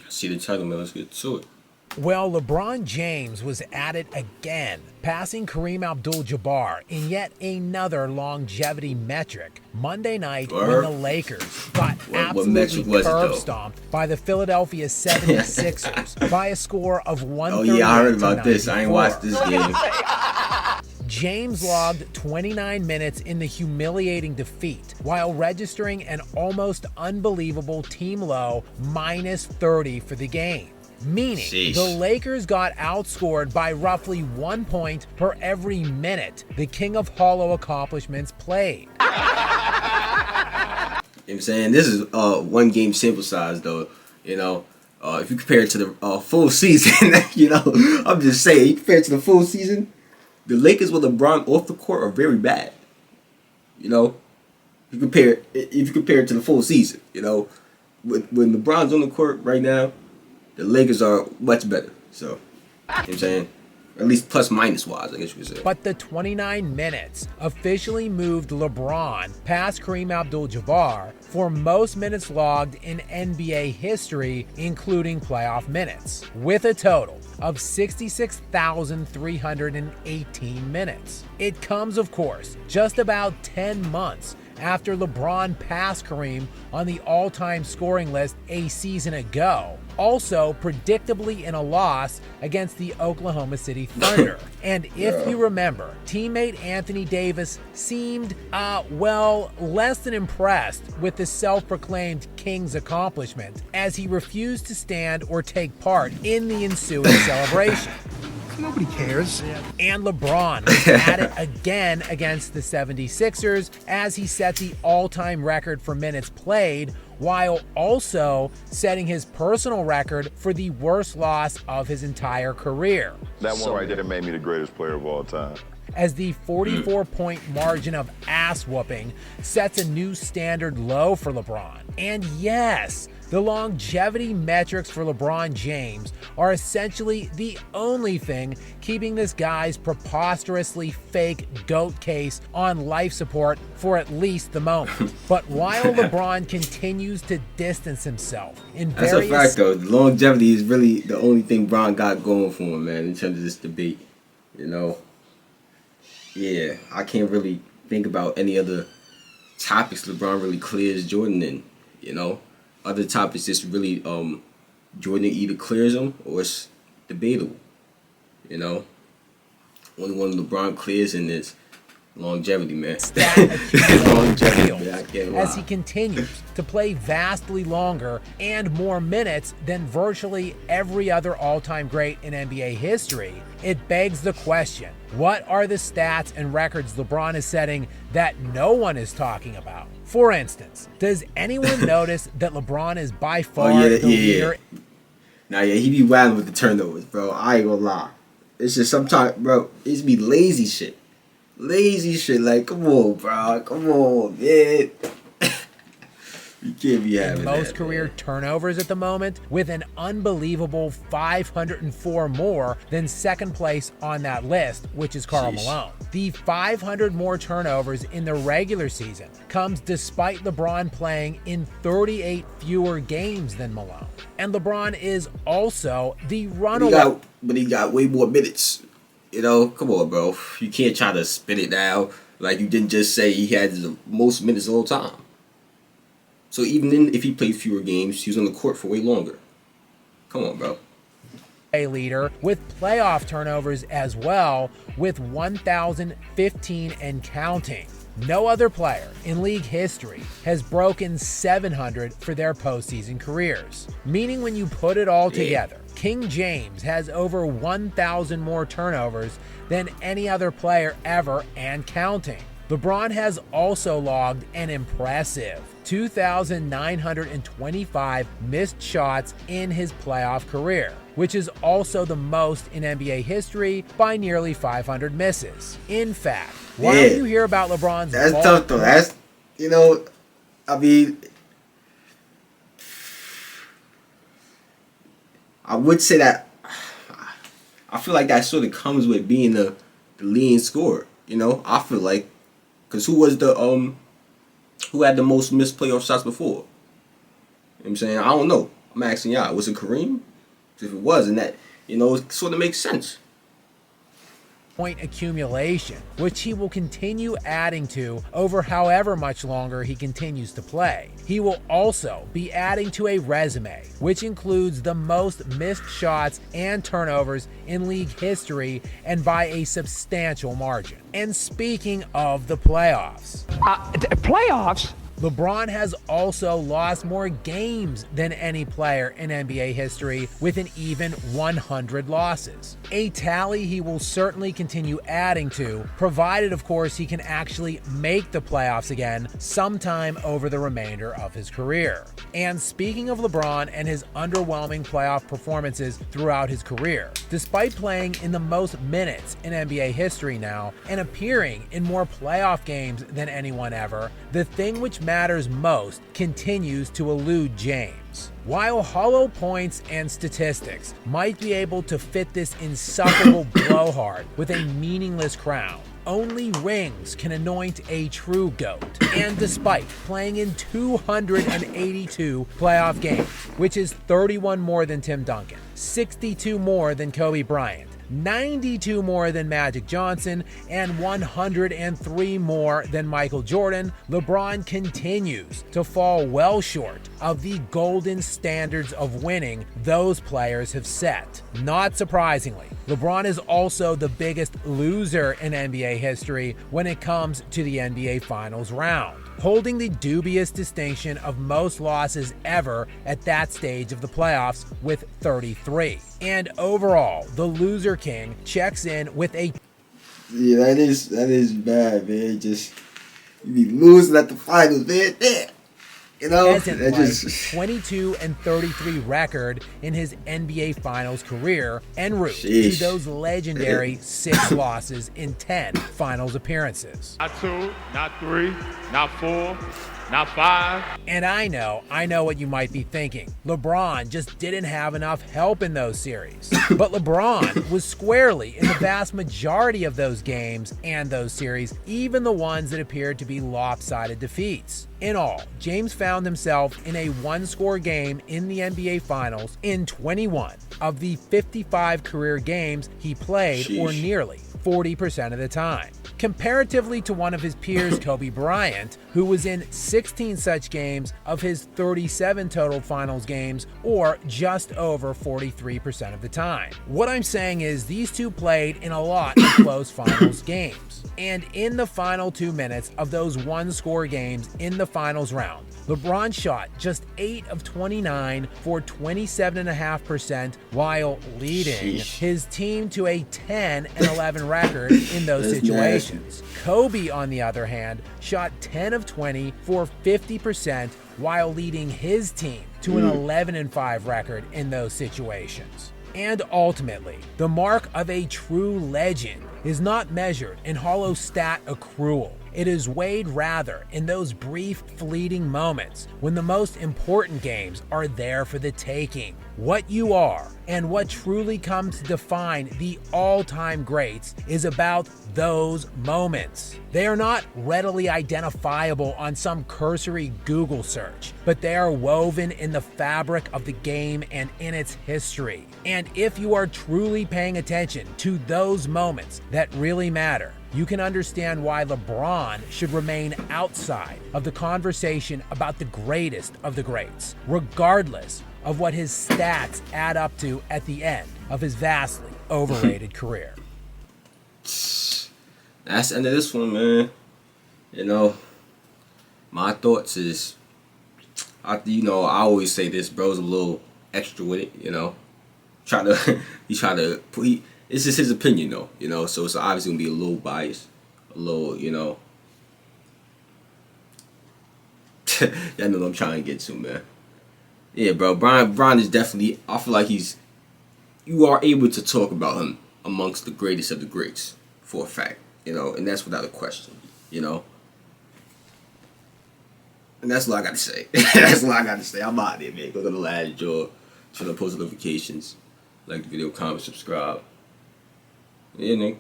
See the title, man. Let's get to it. Well, LeBron James was at it again, passing Kareem Abdul-Jabbar in yet another longevity metric Monday night when the Lakers got absolutely curb stomped by the Philadelphia 76ers by a score of 138 Oh yeah, I heard about this. I ain't watched this game. James logged 29 minutes in the humiliating defeat while registering an almost unbelievable team low -30 for the game. Meaning, the Lakers got outscored by roughly 1 point per every minute the king of hollow accomplishments played. You know what I'm saying? This is one game sample size, though. You know, if you compare it to the full season, you know, I'm just saying, you compare it to the full season, the Lakers with LeBron off the court are very bad. You know, if you compare it to the full season, you know, when LeBron's on the court right now, the Lakers are much better. So, you know what I'm saying? At least plus minus wise, I guess you could say. But the 29 minutes officially moved LeBron past Kareem Abdul-Jabbar for most minutes logged in NBA history, including playoff minutes, with a total of 66,318 minutes. It comes, of course, just about 10 months after LeBron passed Kareem on the all-time scoring list a season ago, also predictably in a loss against the Oklahoma City Thunder. And if you remember, teammate Anthony Davis seemed, less than impressed with the self-proclaimed King's accomplishment, as he refused to stand or take part in the ensuing celebration. Nobody cares. And LeBron was at it again against the 76ers as he set the all-time record for minutes played, while also setting his personal record for the worst loss of his entire career. That one right there made me the greatest player of all time. As the 44-point margin of ass-whooping sets a new standard low for LeBron. And yes, the longevity metrics for LeBron James are essentially the only thing keeping this guy's preposterously fake GOAT case on life support for at least the moment. But while LeBron continues to distance himself in That's various... a fact, though. The longevity is really the only thing Bron got going for him, man, in terms of this debate. You know? Yeah, I can't really think about any other topics LeBron really clears Jordan in, you know? Other topics just really Jordan either clears them or it's debatable. You know? Only one LeBron clears in is longevity, man. Longevity, man. I can't lie. As he continues to play vastly longer and more minutes than virtually every other all-time great in NBA history, it begs the question, what are the stats and records LeBron is setting that no one is talking about? For instance, does anyone notice that LeBron is by far the leader? Nah, yeah, he be wilding with the turnovers, bro. I ain't gonna lie. It's just sometimes, bro, it's be lazy shit. Lazy shit, like, come on, bro. Come on, man. You can't be having most career turnovers at the moment, with an unbelievable 504 more than second place on that list, which is Karl Malone. The 500 more turnovers in the regular season comes despite LeBron playing in 38 fewer games than Malone. And LeBron is also the runaway. But he got way more minutes. You know, come on, bro. You can't try to spin it now like you didn't just say he had the most minutes of all time. So even then, if he played fewer games, he was on the court for way longer. Come on, bro. A leader with playoff turnovers as well, with 1,015 and counting. No other player in league history has broken 700 for their postseason careers. Meaning when you put it all together, King James has over 1,000 more turnovers than any other player ever and counting. LeBron has also logged an impressive 2,925 missed shots in his playoff career, which is also the most in NBA history by nearly 500 misses. In fact, why do you hear about LeBron's That's tough, though. That's, you know, I mean, I would say that I feel like that sort of comes with being the leading scorer, you know? I feel like, because who was who had the most missed playoff shots before? You know what I'm saying? I don't know. I'm asking y'all, was it Kareem? If it wasn't, that, it sort of makes sense. Point accumulation, which he will continue adding to over however much longer he continues to play. He will also be adding to a resume, which includes the most missed shots and turnovers in league history, and by a substantial margin. And speaking of the playoffs. Playoffs? LeBron has also lost more games than any player in NBA history, with an even 100 losses. A tally he will certainly continue adding to, provided of course he can actually make the playoffs again sometime over the remainder of his career. And speaking of LeBron and his underwhelming playoff performances throughout his career, despite playing in the most minutes in NBA history now and appearing in more playoff games than anyone ever, the thing which matters most continues to elude James. While hollow points and statistics might be able to fit this insufferable blowhard with a meaningless crown, only rings can anoint a true GOAT. And despite playing in 282 playoff games, which is 31 more than Tim Duncan, 62 more than Kobe Bryant, 92 more than Magic Johnson, and 103 more than Michael Jordan, LeBron continues to fall well short of the golden standards of winning those players have set. Not surprisingly, LeBron is also the biggest loser in NBA history when it comes to the NBA Finals round, holding the dubious distinction of most losses ever at that stage of the playoffs with 33. And overall, the loser king checks in with a... Yeah, that is bad, man. Just, you be losing at the finals, man. Damn. That just 22 and 33 record in his NBA Finals career, en route to those legendary 6 losses in 10 Finals appearances. Not 2, not 3, not 4, not 5. And I know what you might be thinking. LeBron just didn't have enough help in those series. But LeBron was squarely in the vast majority of those games and those series, even the ones that appeared to be lopsided defeats. In all, James found himself in a one-score game in the NBA Finals in 21 of the 55 career games he played, or nearly 40% of the time. Comparatively to one of his peers, Kobe Bryant, who was in 16 such games of his 37 total finals games, or just over 43% of the time. What I'm saying is these two played in a lot of close finals games. And in the final 2 minutes of those one-score games in the finals round, LeBron shot just 8 of 29 for 27.5% while leading his team to a 10-11 record in those situations. Kobe, on the other hand, shot 10 of 20 for 50% while leading his team to an 11-5 record in those situations. And ultimately, the mark of a true legend is not measured in hollow stat accrual. It is weighed rather in those brief, fleeting moments when the most important games are there for the taking. What you are and what truly comes to define the all-time greats is about those moments. They are not readily identifiable on some cursory Google search, but they are woven in the fabric of the game and in its history. And if you are truly paying attention to those moments that really matter, you can understand why LeBron should remain outside of the conversation about the greatest of the greats, regardless of what his stats add up to at the end of his vastly overrated career. That's the end of this one, man. My thoughts is, I always say this, bro's a little extra with it, it's just his opinion, though, so it's obviously gonna be a little biased, a little, y'all know what I'm trying to get to, man. Yeah, bro, Brian is definitely, I feel like you are able to talk about him amongst the greatest of the greats, for a fact, and that's without a question, And that's all I got to say. That's all I got to say. I'm out there, man. Go to the last jaw, turn on post notifications, like the video, comment, subscribe. Yeah, nigga.